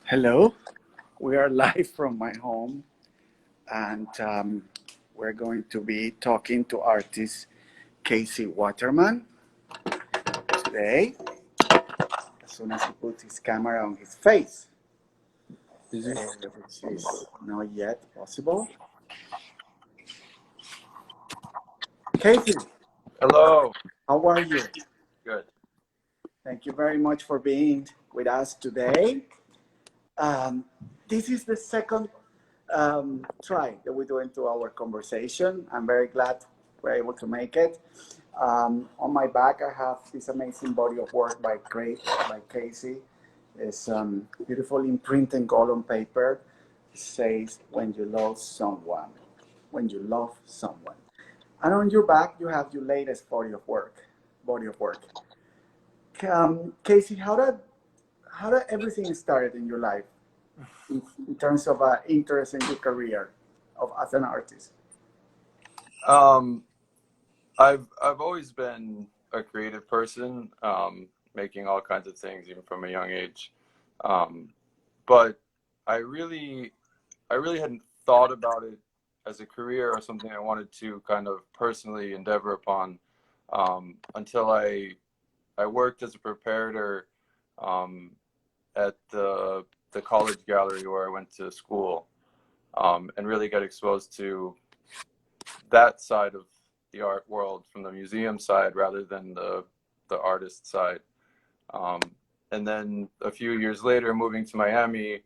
Hello, we are live from my home, and we're going to be talking to artist Casey Waterman today, as soon as he puts his camera on his face, which is not yet possible. Casey, Hello. how are you? Good. Thank you very much for being with us today. Um, this is the second try that we do into our conversation. I'm very glad we're able to make it. On my back, I have this amazing body of work by Casey. It's beautifully imprinted in gold on paper. It says, "When you love someone, when you love someone." And on your back, you have your latest body of work. Body of work. Casey, how did everything started in your life in terms of interest in your career of as an artist? Um, I've always been a creative person, making all kinds of things even from a young age. Um, but I really I really hadn't thought about it as a career or something I wanted to kind of personally endeavor upon, until I worked as a preparator, um, at the college gallery where I went to school, and really got exposed to that side of the art world from the museum side rather than the artist side. Um, and then a few years later, moving to Miami,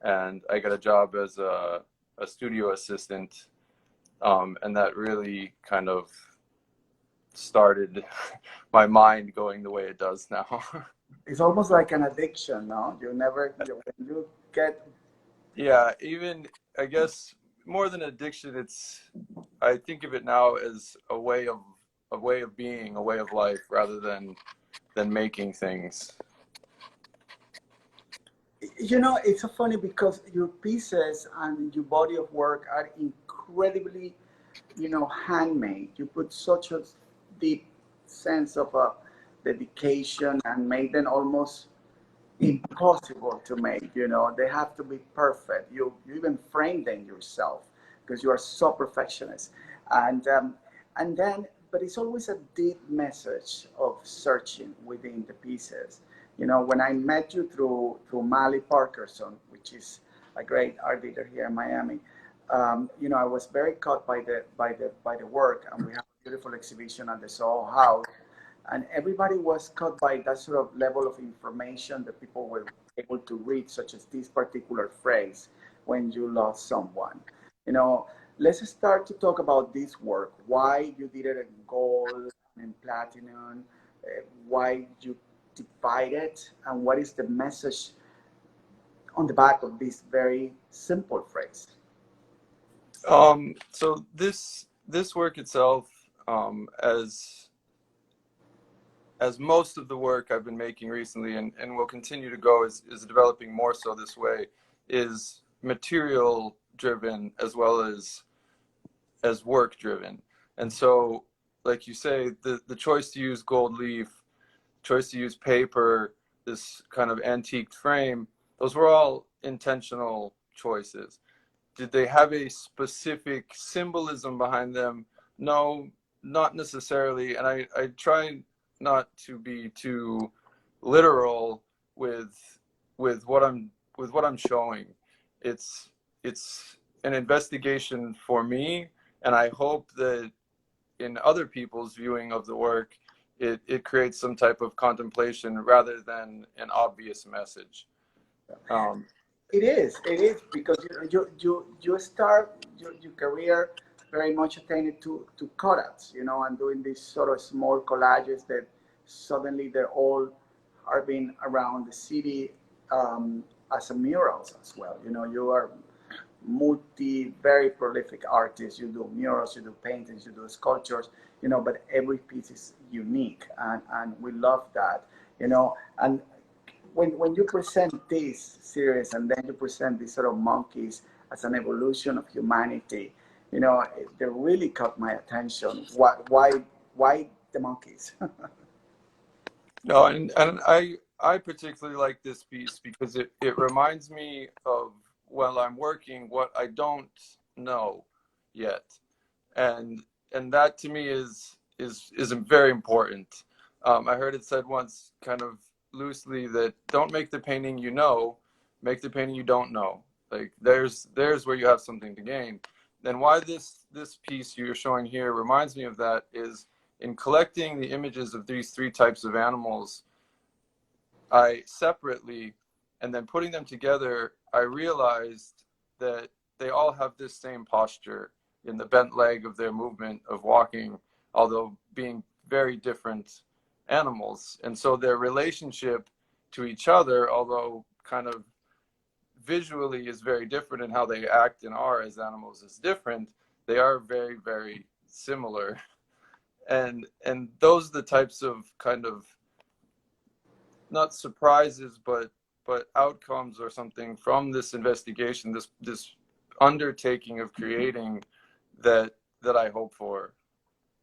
and I got a job as a studio assistant, and that really kind of started my mind going the way it does now. It's almost like an addiction, no? When you get, Yeah, even I guess more than addiction, I think of it now as a way of being, a way of life, rather than making things. it's so funny because your pieces and your body of work are incredibly, handmade. You put such a deep sense of dedication and made them almost impossible to make. They have to be perfect. You even frame them yourself because you are so perfectionist, and and then but it's always a deep message of searching within the pieces. When I met you through Mali Parkerson, which is a great art dealer here in Miami, I was very caught by the work, and we have a beautiful exhibition at the Soho House, and everybody was caught by that sort of level of information that people were able to read, such as this particular phrase, "when you lost someone." You know, let's start to talk about this work. Why you did it in gold and platinum? Why you divide it, and what is the message on the back of this very simple phrase? So this work itself, as most of the work I've been making recently, and will continue to go, is developing more so this way, is material driven as well as work driven. And so, like you say, the choice to use gold leaf, choice to use paper, this kind of antiqued frame, those were all intentional choices. Did they have a specific symbolism behind them? No, not necessarily. And I try not to be too literal with with what I'm showing. It's an investigation for me, and I hope that in other people's viewing of the work, it creates some type of contemplation rather than an obvious message. Um, It is because you start your career very much attended to cutouts, and doing these sort of small collages that suddenly they're all are being around the city, um, as a murals as well. You are very prolific artist. You do murals, you do paintings, you do sculptures, but every piece is unique, and we love that, and when you present this series and then you present these sort of monkeys as an evolution of humanity, they really caught my attention. Why the monkeys? no, and I particularly like this piece because it reminds me of while I'm working what I don't know yet, and that to me is very important. I heard it said once, kind of loosely, that don't make the painting you know, make the painting you don't know. Like there's where you have something to gain. And why this piece you're showing here reminds me of that is in collecting the images of these three types of animals, I separately, and then putting them together, I realized that they all have this same posture in the bent leg of their movement of walking, although being very different animals. And so their relationship to each other, although kind of visually is very different, and how they act and are as animals is different, they are very, very similar. And those are the types of kind of not surprises, but outcomes or something from this investigation, this undertaking of creating that I hope for.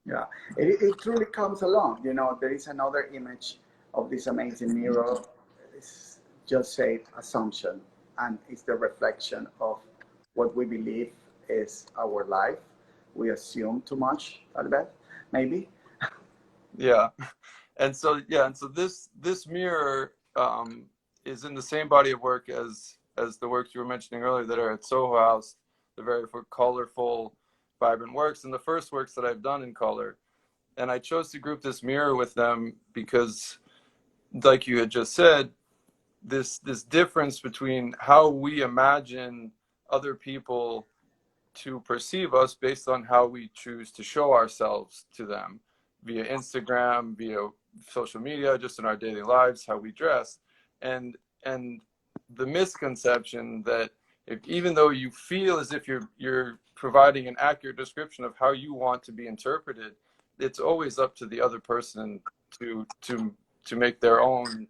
Yeah, it truly comes along. You know, there is another image of this amazing mural. It's just say assumption, and it's the reflection of what we believe is our life. We assume too much, tal vez, maybe. Yeah. And so this mirror is in the same body of work as the works you were mentioning earlier that are at Soho House, the very colorful, vibrant works, and the first works that I've done in color. And I chose to group this mirror with them because, like you had just said, this difference between how we imagine other people to perceive us based on how we choose to show ourselves to them via Instagram, via social media, just in our daily lives, how we dress, and the misconception that even though you feel as if you're providing an accurate description of how you want to be interpreted, it's always up to the other person to make their own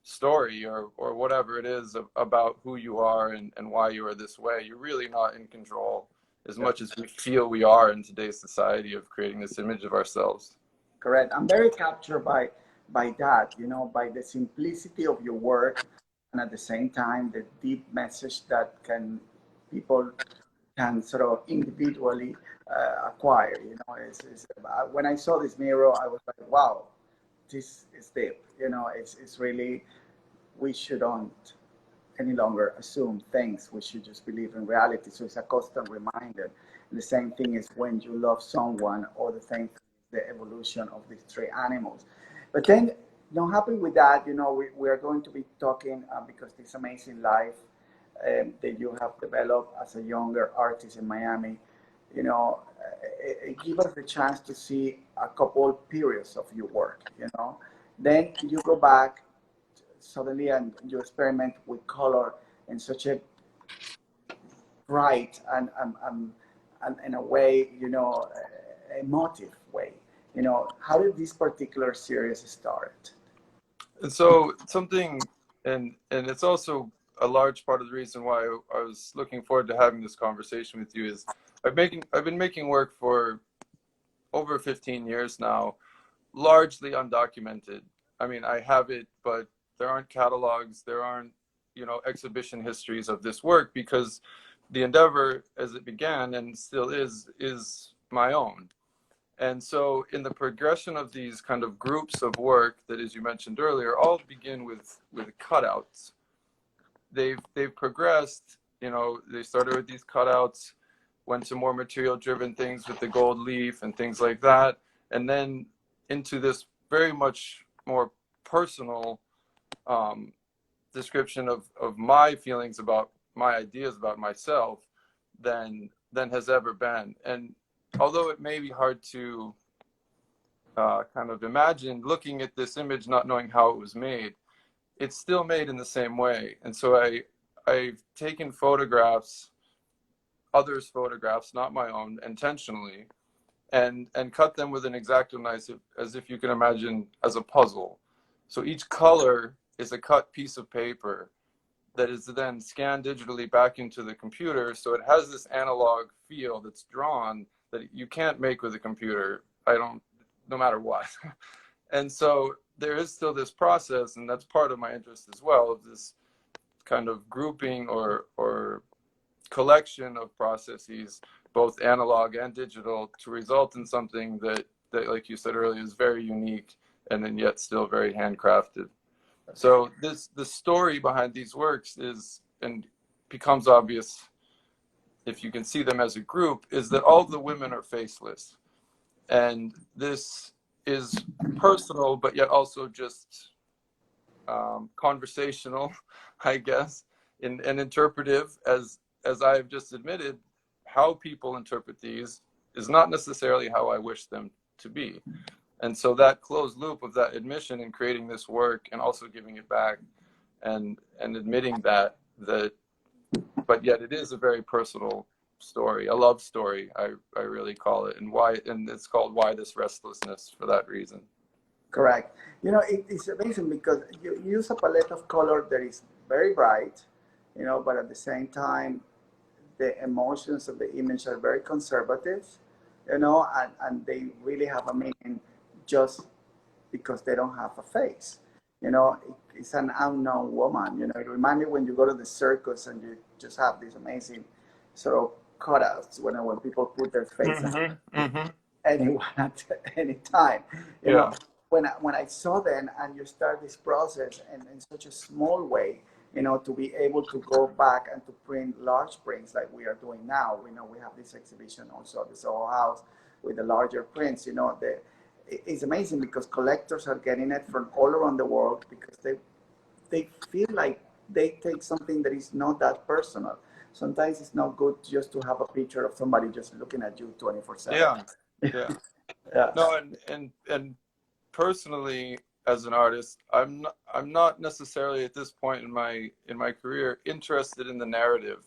story or whatever it is about who you are and why you are this way. You're really not in control as much as we feel we are in today's society of creating this image of ourselves. Correct. I'm very captured by that, you know, by the simplicity of your work, and at the same time the deep message that can people can sort of individually acquire. You know, when I saw this mural, I was like, wow, this is deep. You know, it's really, we shouldn't any longer assume things. We should just believe in reality. So it's a constant reminder. And the same thing is when you love someone, or the same thing is the evolution of these three animals. But then, not happy with that, you know, we are going to be talking because this amazing life that you have developed as a younger artist in Miami, you know, it gives us the chance to see a couple periods of your work, you know. Then you go back suddenly and you experiment with color in such a bright and in a way, you know, emotive way. You know, how did this particular series start? And so something, and it's also a large part of the reason why I was looking forward to having this conversation with you is I've been making work for over 15 years now, largely undocumented. I mean, I have it, but there aren't catalogs, there aren't, you know, exhibition histories of this work because the endeavor as it began and still is my own. And so in the progression of these kind of groups of work that, as you mentioned earlier, all begin with cutouts. They've progressed, you know, they started with these cutouts, went to more material driven things with the gold leaf and things like that, and then into this very much more personal description of my feelings about my ideas about myself than has ever been. And although it may be hard to kind of imagine looking at this image not knowing how it was made, it's still made in the same way. And so I've taken photographs, others' photographs, not my own, intentionally, and cut them with an X-Acto knife as if you can imagine as a puzzle. So each color is a cut piece of paper that is then scanned digitally back into the computer. So it has this analog feel that's drawn that you can't make with a computer. No matter what. And so there is still this process, and that's part of my interest as well, of this kind of grouping or collection of processes, both analog and digital, to result in something that like you said earlier, is very unique and then yet still very handcrafted. So the story behind these works is, and becomes obvious if you can see them as a group, is that all the women are faceless. And this is personal, but yet also just conversational, I guess, and interpretive, as I've just admitted. How people interpret these is not necessarily how I wish them to be. And so that closed loop of that admission and creating this work and also giving it back and admitting that, but yet it is a very personal story, a love story, I really call it, and it's called Why This Restlessness for that reason. Correct. You know, it's amazing because you use a palette of color that is very bright, you know, but at the same time, the emotions of the image are very conservative, you know, and they really have a meaning just because they don't have a face. You know, it's an unknown woman. You know, it reminds me when you go to the circus and you just have these amazing sort of cutouts when people put their face on anyone at any time. You know, when I saw them and you start this process and in such a small way, you know, to be able to go back and to print large prints like we are doing now. We know we have this exhibition also at the Soho House with the larger prints. You know, it's amazing because collectors are getting it from all around the world because they feel like they take something that is not that personal. Sometimes it's not good just to have a picture of somebody just looking at you 24/7. Yeah. No, and personally, as an artist, I'm not necessarily at this point in my career interested in the narrative,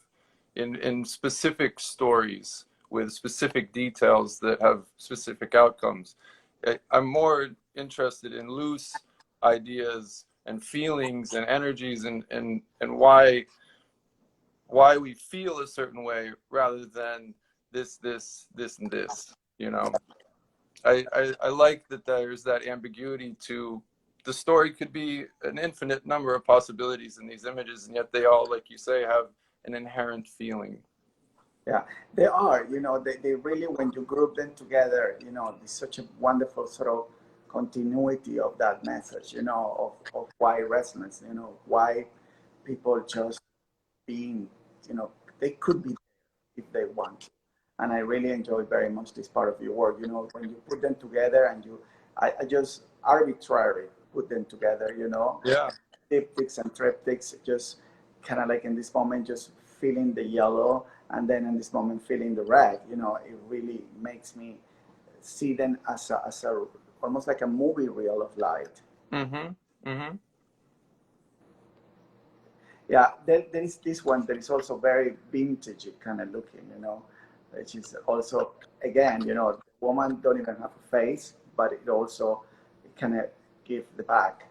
in specific stories with specific details that have specific outcomes. I'm more interested in loose ideas and feelings and energies and why we feel a certain way rather than this and this, you know. I like that there's that ambiguity to the story. Could be an infinite number of possibilities in these images, and yet they all, like you say, have an inherent feeling. Yeah, they are. You know, they really, when you group them together, you know, there's such a wonderful sort of continuity of that message, you know, of why resonance, you know, why people just being, you know, they could be if they want to. And I really enjoy very much this part of your work. You know, when you put them together and I just arbitrarily put them together, you know, diptychs and triptychs, just kind of like in this moment, just feeling the yellow and then in this moment feeling the red, you know, it really makes me see them as a almost like a movie reel of light. Yeah, there is this one that is also very vintage kind of looking, you know, which is also, again, you know, the woman don't even have a face, but it also kind of give the back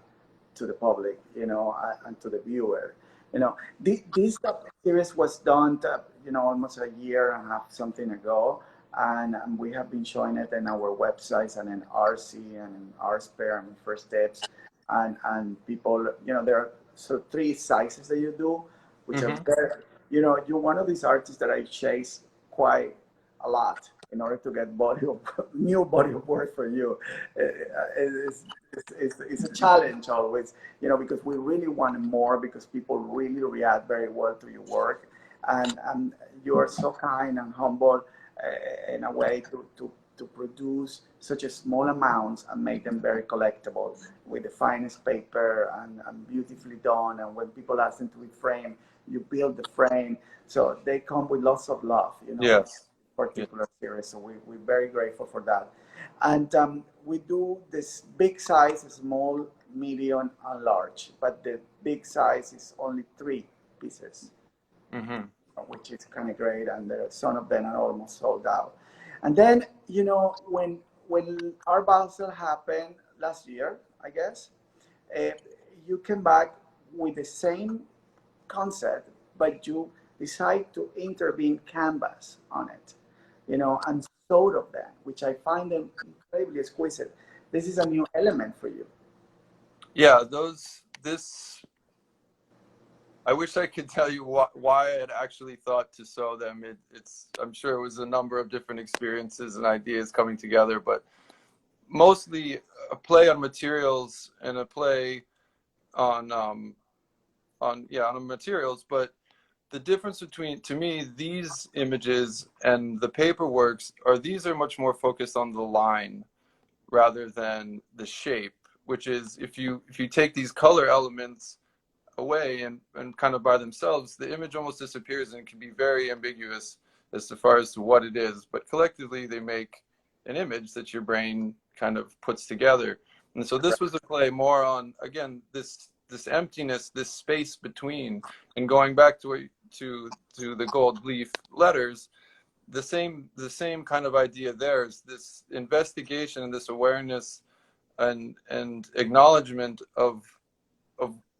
to the public, you know, and to the viewer. You know, this series was done, you know, almost a year and a half something ago, and we have been showing it in our websites and in RC and in RSpare and First Steps, and people, you know, there are so 3 sizes that you do, which are very, you know, you're one of these artists that I chase quite a lot in order to get new body of work for you. It's a challenge always, you know, because we really want more because people really react very well to your work, and you are so kind and humble in a way to produce such a small amounts and make them very collectible with the finest paper and beautifully done. And when people ask them to be framed, you build the frame. So they come with lots of love, you know, Yes. particular series. So we're very grateful for that. And we do this big size, small, medium, and large. But the big size is only 3 pieces, which is kind of great. And some of them are almost sold out. And then, you know, when Art Basel happened last year, I guess, you came back with the same concept, but you decide to intervene canvas on it, you know, and sewed of them, which I find them incredibly exquisite. This is a new element for you. Yeah, this, I wish I could tell you why I had actually thought to sew them. I'm sure it was a number of different experiences and ideas coming together, but mostly a play on materials and a play on materials. But the difference between, to me, these images and the paperworks are, these are much more focused on the line rather than the shape, which is, if you take these color elements away and kind of by themselves, the image almost disappears and can be very ambiguous as far as to what it is. But collectively, they make an image that your brain kind of puts together. And so this was a play more on, again, this emptiness, this space between, and going back to the gold leaf letters, the same kind of idea there is this investigation and this awareness and acknowledgement of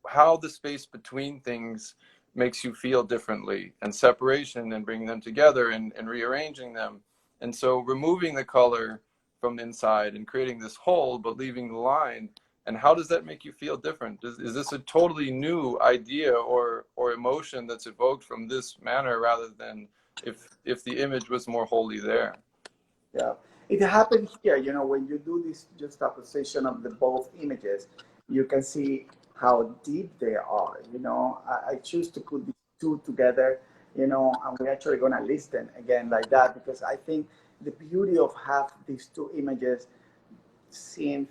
how the space between things makes you feel differently, and separation and bringing them together and rearranging them. And so removing the color from the inside and creating this whole but leaving the line, and how does that make you feel different? Is this a totally new idea or emotion that's evoked from this manner rather than if the image was more wholly there? Yeah, it happened here. When you do this juxtaposition of the both images, you can see how deep they are. I choose to put these two together. And we're actually gonna list them again like that because I think the beauty of have these two images seen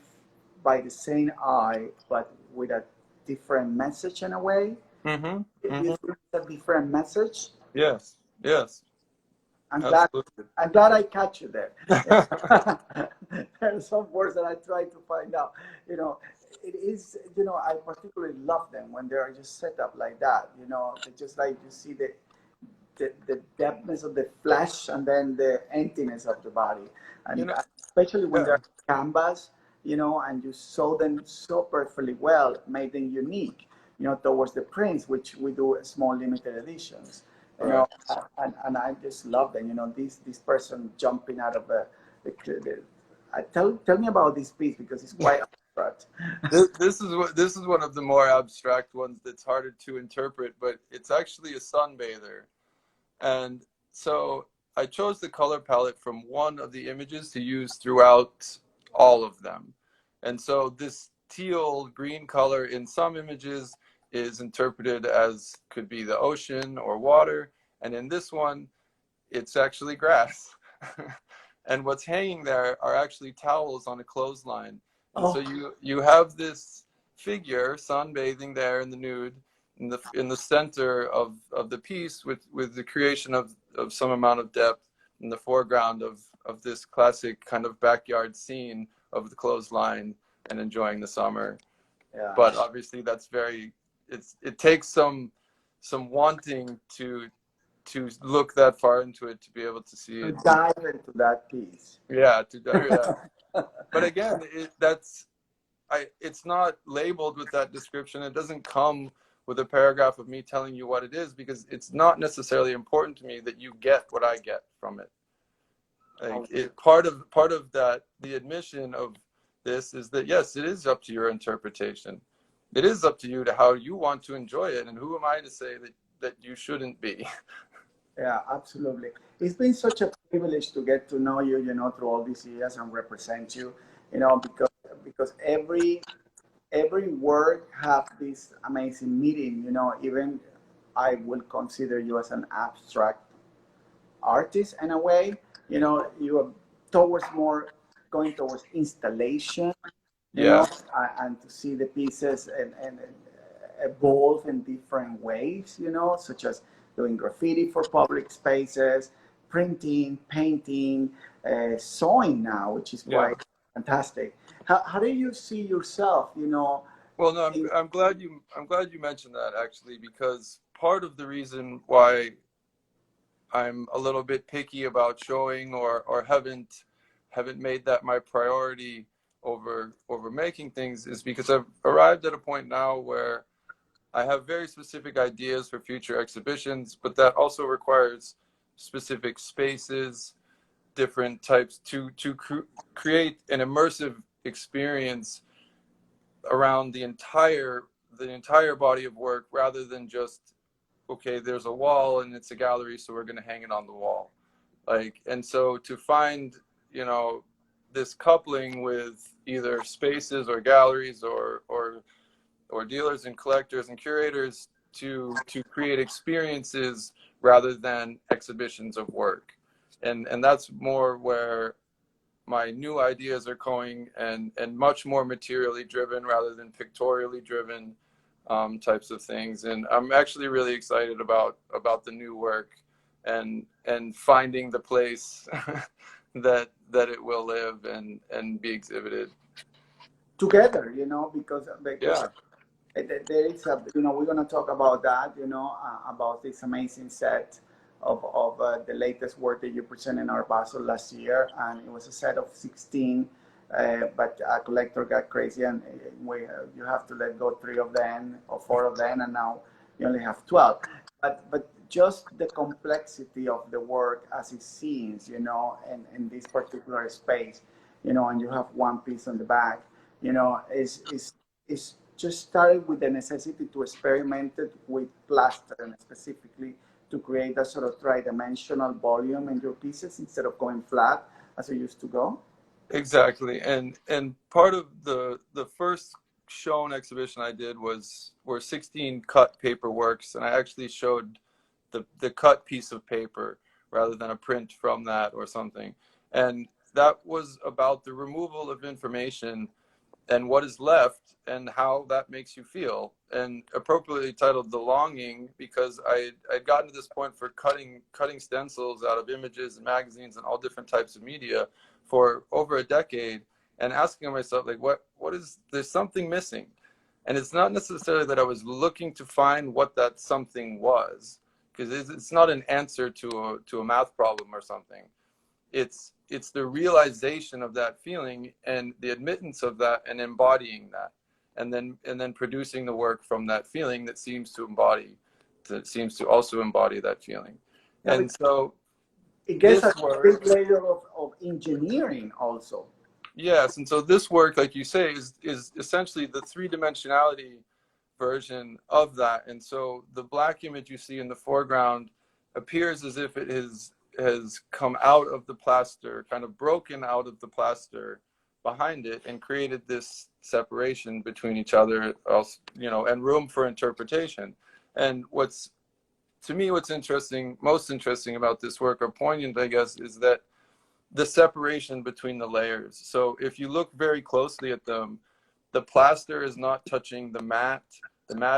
by the same eye, but with a different message in a way. Mm-hmm. If you Mm-hmm. think it's a different message, Yes. Yes. I'm glad. Absolutely. I'm glad I catch you there. Yeah. There are some words that I try to find out. You know, it is. I particularly love them when they are just set up like that. They just like you see the depthness of the flesh and then the emptiness of the body, You and know, especially when yeah. they're canvas. And you sew them so perfectly well, made them unique. Towards the prints, which we do small limited editions you Right. know, and I just love them. This person jumping out of the tell me about this piece because it's quite abstract. This is one of the more abstract ones that's harder to interpret, but it's actually a sunbather. And so I chose the color palette from one of the images to use throughout all of them. And so this teal green color in some images is interpreted as could be the ocean or water. And in this one, it's actually grass. And what's hanging there are actually towels on a clothesline. And so Oh, you have this figure sunbathing there in the nude in the center of the piece with the creation of some amount of depth in the foreground of this classic kind of backyard scene of the clothesline and enjoying the summer. yeah. But obviously that's it takes some wanting to look that far into it to be able to see To it. dive into that piece. Yeah, yeah. But again, it's not labeled with that description. It doesn't come with a paragraph of me telling you what it is because it's not necessarily important to me that you get what I get from it. Like part of that, the admission of this is that yes, it is up to your interpretation. It is up to you to how you want to enjoy it, and who am I to say that you shouldn't be? Yeah, absolutely. It's been such a privilege to get to know you, through all these years and represent you, because every word have this amazing meaning. Even I will consider you as an abstract artist in a way. You are towards more going towards installation, Yeah, and to see the pieces and evolve in different ways, such as doing graffiti for public spaces, printing, painting, sewing now, which is yeah. quite fantastic. How do you see yourself, Well, no, I'm in, I'm glad you mentioned that actually, because part of the reason why I'm a little bit picky about showing or haven't made that my priority over making things is because I've arrived at a point now where I have very specific ideas for future exhibitions, but that also requires specific spaces, different types to create an immersive experience around the entire body of work, rather than just, okay, there's a wall and it's a gallery, so we're going to hang it on the wall. Like, and so to find, you know, this coupling with either spaces or galleries or dealers and collectors and curators to create experiences rather than exhibitions of work. And that's more where my new ideas are going, and much more materially driven rather than pictorially driven types of things. And I'm actually really excited about the new work and finding the place that it will live and be exhibited together, you know, because yeah. there is a, you know, we're going to talk about that, you know, about this amazing set of the latest work that you presented in our Basel last year. And it was a set of 16, but a collector got crazy and you have to let go 3 of them or 4 of them, and now you only have 12. But just the complexity of the work as it seems, you know, in this particular space, you know, and you have one piece on the back, you know, is just started with the necessity to experiment with plaster, and specifically to create a sort of tri-dimensional volume in your pieces instead of going flat as it used to go. Exactly. And part of the first shown exhibition I did were 16 cut paper works, and I actually showed the cut piece of paper rather than a print from that or something. And that was about the removal of information and what is left and how that makes you feel, and appropriately titled The Longing, because I'd gotten to this point for cutting stencils out of images and magazines and all different types of media for over a decade, and asking myself, like, what is, there's something missing. And it's not necessarily that I was looking to find what that something was, because it's not an answer to a math problem or something. It's the realization of that feeling and the admittance of that and embodying that, and then producing the work from that feeling that seems to also embody that feeling. Yeah, And so it gets this a work, big layer of engineering also. yes, and so this work, like you say, is essentially the 3-dimensionality version of that. And so the black image you see in the foreground appears as if it has come out of the plaster, kind of broken out of the plaster behind it, and created this separation between each other, else, you know, and room for interpretation. And what's interesting, most interesting about this work, or poignant, I guess, is that the separation between the layers. So if you look very closely at them, the plaster is not touching the mat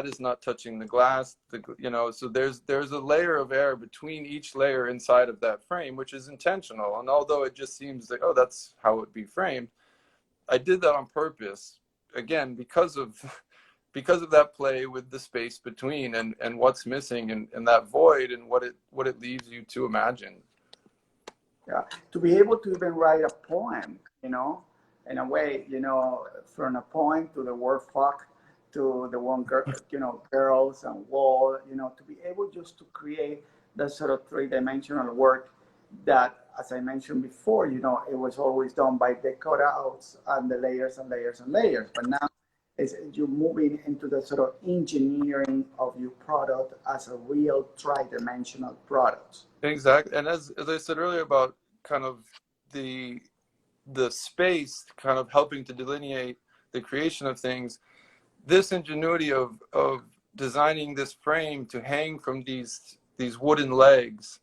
is not touching the glass, you know, so there's a layer of air between each layer inside of that frame, which is intentional. And although it just seems like, oh, that's how it would be framed, I did that on purpose, again, because of that play with the space between and what's missing, and that void, and what it leaves you to imagine. Yeah, to be able to even write a poem, you know, in a way, you know, from a poem to the word fuck, to the one girl, you know, girls and wall, you know, to be able just to create that sort of 3-dimensional work that, as I mentioned before, you know, it was always done by the cutouts and the layers and layers and layers. But now you're moving into the sort of engineering of your product as a real tri-dimensional product. Exactly. And as I said earlier about kind of the space kind of helping to delineate the creation of things, this ingenuity of designing this frame to hang from these wooden legs,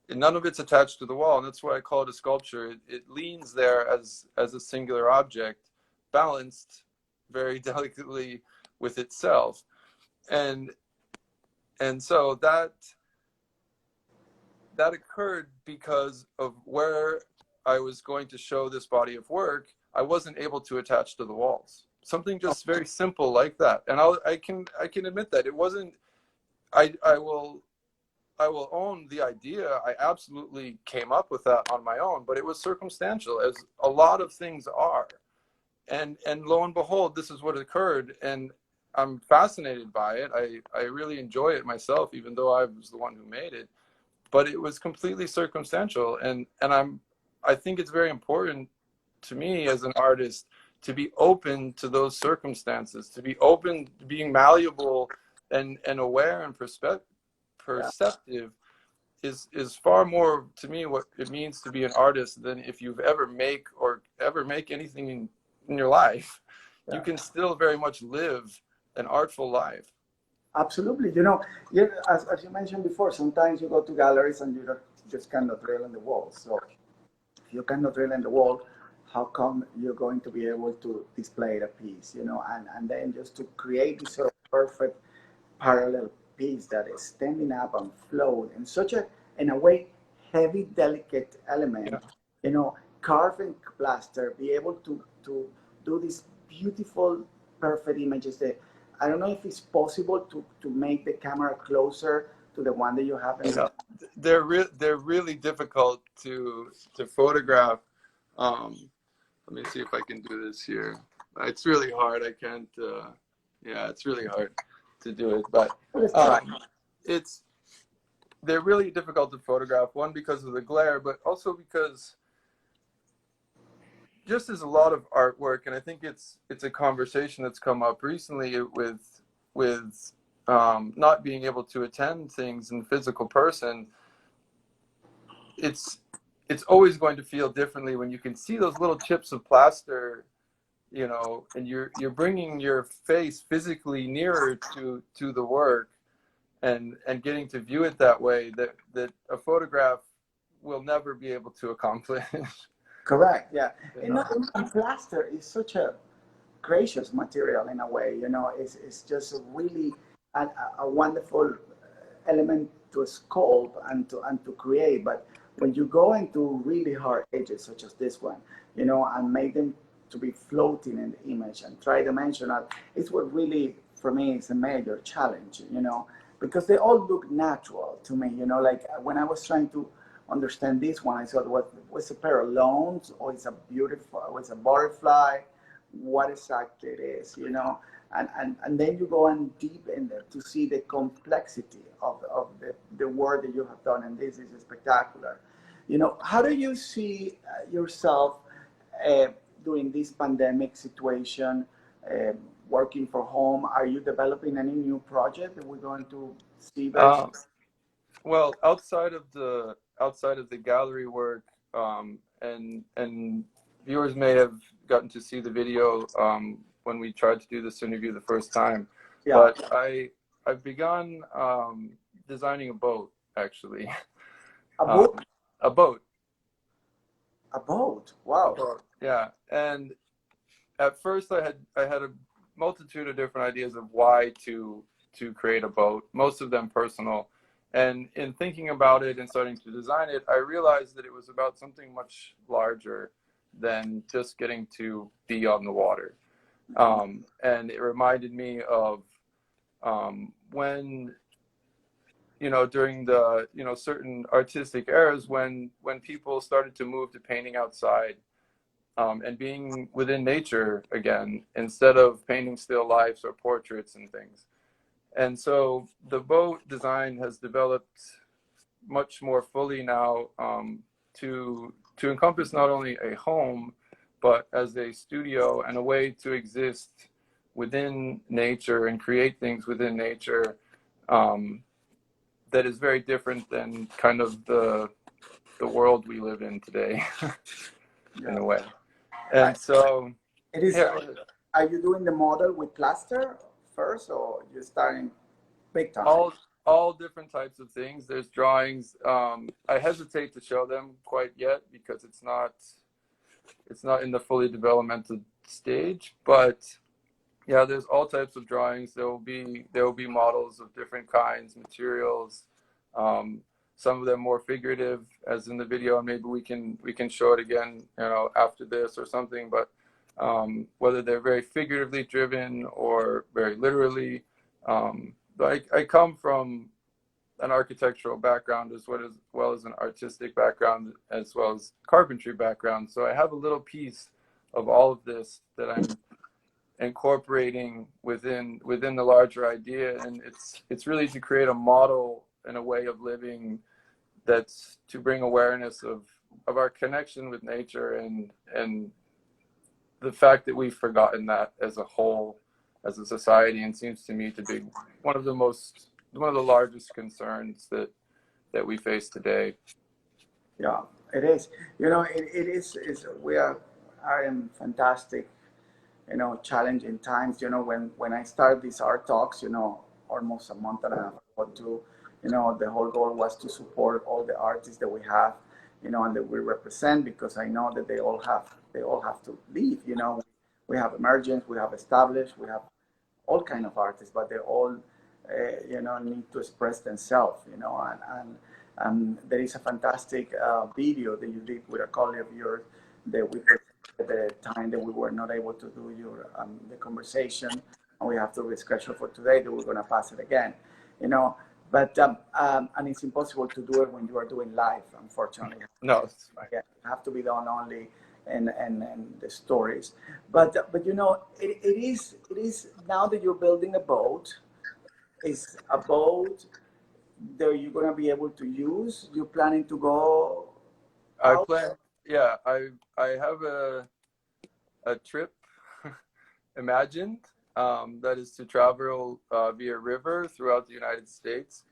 and none of it's attached to the wall, and that's why I call it a sculpture. It leans there as a singular object, balanced very delicately with itself. And so that occurred because of where I was going to show this body of work. I wasn't able to attach to the walls. Something just very simple like that. And I can admit that it wasn't. I will own the idea. I absolutely came up with that on my own, but it was circumstantial, as a lot of things are. And lo and behold, this is what occurred. And I'm fascinated by it. I really enjoy it myself, even though I was the one who made it. But it was completely circumstantial. And I think it's very important to me as an artist to be open to those circumstances, to be open, being malleable and aware and perceptive is far more to me what it means to be an artist than if you've ever make anything in your life. You can still very much live an artful life. Absolutely. As you mentioned before, sometimes you go to galleries and you just cannot drill in the wall. So if you cannot drill in the wall, how come you're going to be able to display the piece? And then just to create this sort of perfect parallel piece that is standing up and float in such in a way, heavy, delicate element, carving plaster, be able to do these beautiful, perfect images that I don't know if it's possible to make the camera closer to the one that you have in they're really difficult to photograph. Let me see if I can do this here. It's really hard. I can't. Yeah, it's really hard to do it, but they're really difficult to photograph. One, because of the glare, but also because just as a lot of artwork, and I think it's a conversation that's come up recently with not being able to attend things in physical person. It's always going to feel differently when you can see those little chips of plaster, and you're bringing your face physically nearer to the work, and getting to view it that way that a photograph will never be able to accomplish. Correct. Yeah. And plaster is such a gracious material in a way. It's just a really a wonderful element to sculpt and to create. But when you go into really hard edges such as this one, and make them to be floating in the image and tridimensional, it's what really for me is a major challenge. Because they all look natural to me. Like when I was trying to understand this one, I thought, was a pair of lawns, or it's it's a butterfly, what exactly it is, and then you go on deep in there to see the complexity of the work that you have done, and this is spectacular. How do you see yourself during this pandemic situation, working from home? Are you developing any new project that we're going to see very soon? Well, outside of the gallery work, and viewers may have gotten to see the video when we tried to do this interview the first time. Yeah. But I've begun designing a boat, actually. A boat? A boat. A boat. Wow. A boat. Yeah, and at first I had a multitude of different ideas of why to create a boat, most of them personal. And in thinking about it and starting to design it, I realized that it was about something much larger than just getting to be on the water. And it reminded me of when, during the, certain artistic eras when people started to move to painting outside and being within nature again, instead of painting still lifes or portraits and things. And so the boat design has developed much more fully now to encompass not only a home, but as a studio and a way to exist within nature and create things within nature that is very different than kind of the world we live in today, in a way. And so it is. Yeah. Are you doing the model with plaster first, or you're starting big time? All different types of things. There's drawings. I hesitate to show them quite yet because it's not in the fully developmental stage. But yeah, there's all types of drawings. There will be models of different kinds, materials. Some of them more figurative, as in the video, and maybe we can show it again, after this or something. But whether they're very figuratively driven or very literally. I come from an architectural background as well as an artistic background, as well as carpentry background. So I have a little piece of all of this that I'm incorporating within the larger idea, and it's really to create a model and a way of living that's to bring awareness of our connection with nature and the fact that we've forgotten that as a whole, as a society, and seems to me to be one of the largest concerns that we face today. Yeah, it is. It is. Are in fantastic, challenging times. When I started these art talks, almost a month and a half or two, the whole goal was to support all the artists that we have, and that we represent, because I know that they all have to leave. We have emergent, we have established, we have all kind of artists, but they all, need to express themselves, and there is a fantastic video that you did with a colleague of yours that we presented at the time that we were not able to do the conversation, and we have to reschedule for today. That we're going to pass it again, you know. But and it's impossible to do it when you are doing live, unfortunately. No, Again, it have to be done only and the stories. But it is now that you're building a boat. Is a boat that you're gonna be able to use? You're planning to go I out? plan. Yeah, I have a trip imagined, that is to travel via river throughout the United States,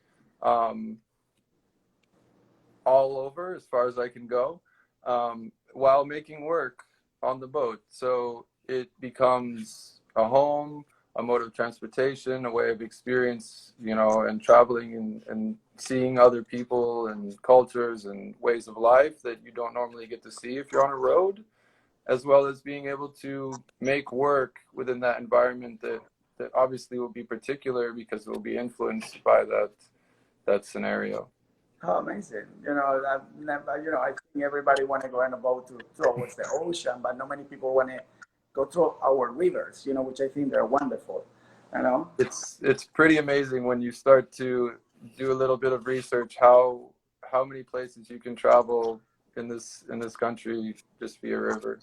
um, all over as far as I can go, while making work on the boat. So it becomes a home, a mode of transportation, a way of experience, and traveling and seeing other people and cultures and ways of life that you don't normally get to see if you're on a road, as well as being able to make work within that environment that obviously will be particular because it will be influenced by that scenario. Oh, amazing. I've never, I think everybody want to go on a boat to towards the ocean, but not many people want to go through our rivers, which I think they're wonderful, you know. It's pretty amazing when you start to do a little bit of research how many places you can travel in this country just via river.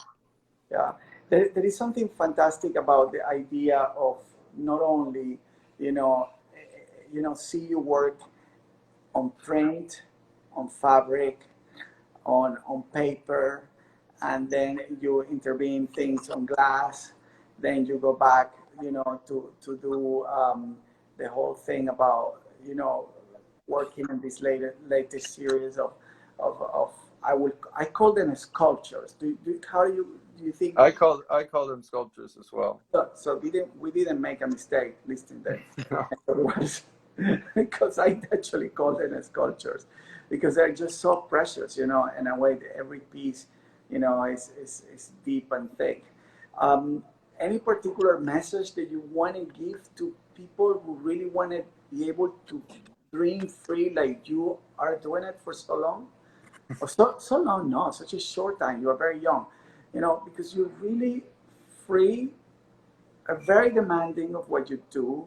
Yeah, there is something fantastic about the idea of not only, you know, see you work on print, on fabric, on paper, and then you intervene things on glass. Then you go back, to do the whole thing about, working in this latest series of I call them sculptures. How do you think? I call them sculptures as well. So we didn't make a mistake listing them otherwise, because I actually call them sculptures because they're just so precious, in a way that every piece, is deep and thick. Um, any particular message that you want to give to people who really want to be able to dream free like you are doing it for so long? Or so long, no, such a short time. You are very young, because you're really free, are very demanding of what you do,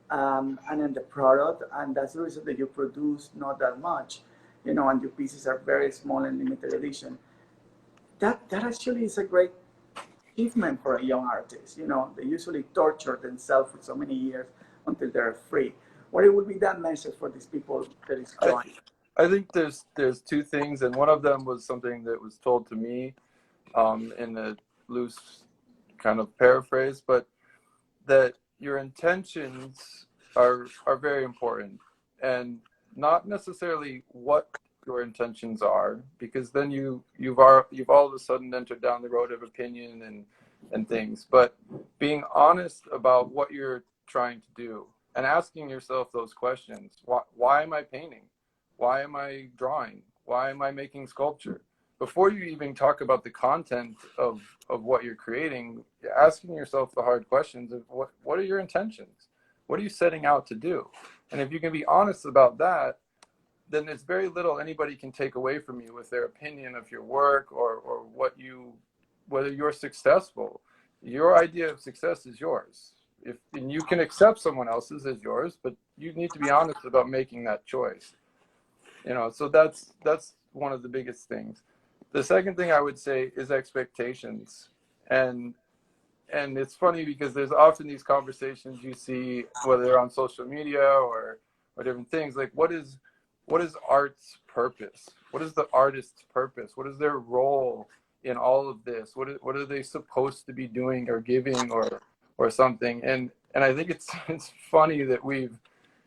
and in the product, and that's the reason that you produce not that much, and your pieces are very small and limited edition. That actually is a great achievement for a young artist. They usually torture themselves for so many years until they're free. What it would be that message for these people that is I, joining? I think there's two things, and one of them was something that was told to me, in a loose kind of paraphrase, but that your intentions are very important, and not necessarily what your intentions are, because then you've all of a sudden entered down the road of opinion and things, but being honest about what you're trying to do and asking yourself those questions. Why am I painting? Why am I drawing? Why am I making sculpture? Before you even talk about the content of what you're creating, you're asking yourself the hard questions of what are your intentions? What are you setting out to do? And if you can be honest about that, then there's very little anybody can take away from you with their opinion of your work, or whether you're successful. Your idea of success is yours. And you can accept someone else's as yours, but you need to be honest about making that choice. So that's one of the biggest things. The second thing I would say is expectations. And it's funny because there's often these conversations you see, whether they're on social media or different things, like what is art's purpose? What is the artist's purpose? What is their role in all of this? What are they supposed to be doing or giving or something? And I think it's funny that we've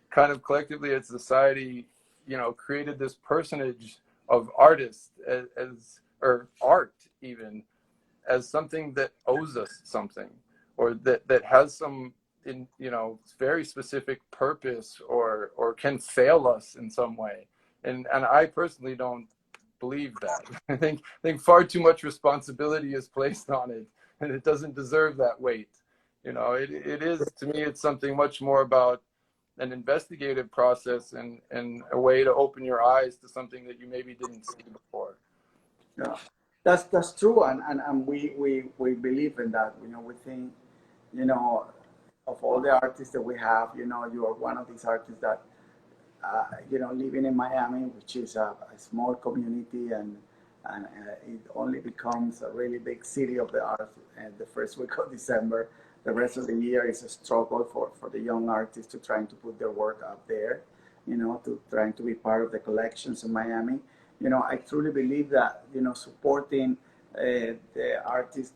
kind of collectively as society, you know, created this personage of artists as or art even as something that owes us something, or that has some in, you know, very specific purpose or can fail us in some way. And I personally don't believe that. I think far too much responsibility is placed on it, and it doesn't deserve that weight. You know, it is, to me, it's something much more about an investigative process and a way to open your eyes to something that you maybe didn't see before. Yeah, that's true, and we believe in that. You know, we think, you know, of all the artists that we have, you know, you are one of these artists that, you know, living in Miami, which is a small community, and it only becomes a really big city of the art the first week of December. The rest of the year is a struggle for the young artists to trying to put their work up there, you know, to trying to be part of the collections in Miami. You know, I truly believe that, you know, supporting the artists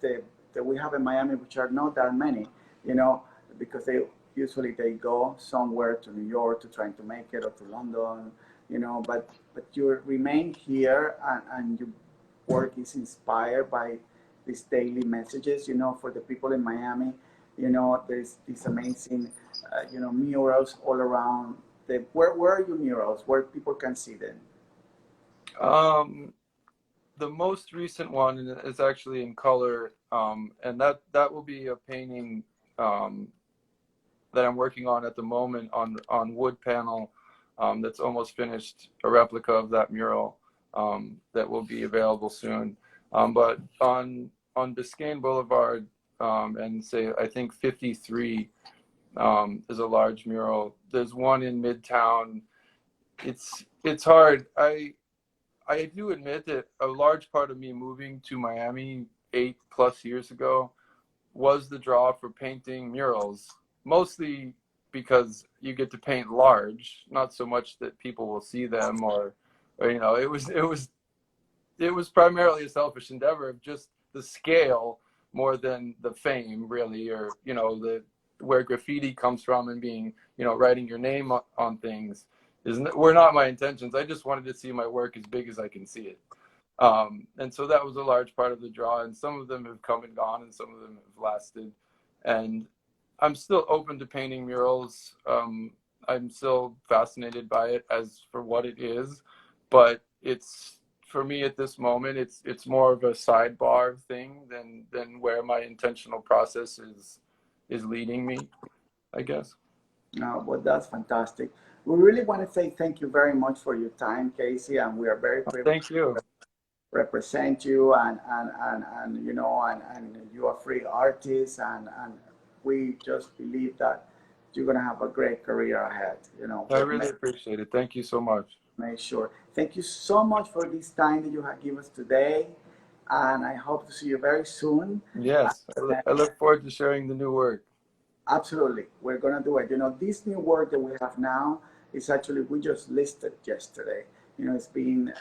that we have in Miami, which are not that many, you know, because they usually they go somewhere to New York to trying to make it, or to London, you know, but you remain here, and your work is inspired by these daily messages, you know, for the people in Miami. You know, there's these amazing, you know, murals all around. Where are your murals? Where people can see them? The most recent one is actually in color, and that will be a painting that I'm working on at the moment on wood panel, that's almost finished, a replica of that mural, that will be available soon. But on Biscayne Boulevard, and say I think 53 is a large mural. There's one in Midtown. It's hard. I do admit that a large part of me moving to Miami 8+ years ago was the draw for painting murals, mostly because you get to paint large, not so much that people will see them, or you know, it was primarily a selfish endeavor of just the scale more than the fame, really, or you know, the where graffiti comes from and being, you know, writing your name on things were not my intentions. I just wanted to see my work as big as I can see it. And so that was a large part of the draw, and some of them have come and gone, and some of them have lasted. And I'm still open to painting murals. I'm still fascinated by it as for what it is, but it's, for me at this moment, it's more of a sidebar thing than where my intentional process is leading me, I guess. No, well, that's fantastic. We really want to say thank you very much for your time, Casey, and we are very privileged Thank you. to represent you, and you know, and you're a free artist, and we just believe that you're gonna have a great career ahead. You know, I really appreciate it. Thank you so much. make sure. Thank you so much for this time that you have given us today, and I hope to see you very soon. Yes, I look forward to sharing the new work. Absolutely, we're gonna do it. You know, this new work that we have now is actually, we just listed yesterday. You know, it's been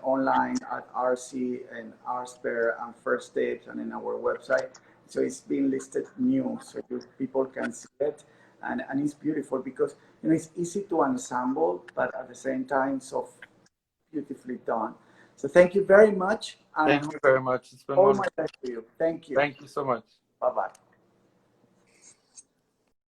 online at RC and RSpare and First Steps and in our website. So it's been listed new, so people can see it, and it's beautiful because, you know, it's easy to ensemble, but at the same time, so beautifully done. So thank you very much, and Thank you very much. It's been all my wonderful. best to you. Thank you. Thank you so much. Bye bye.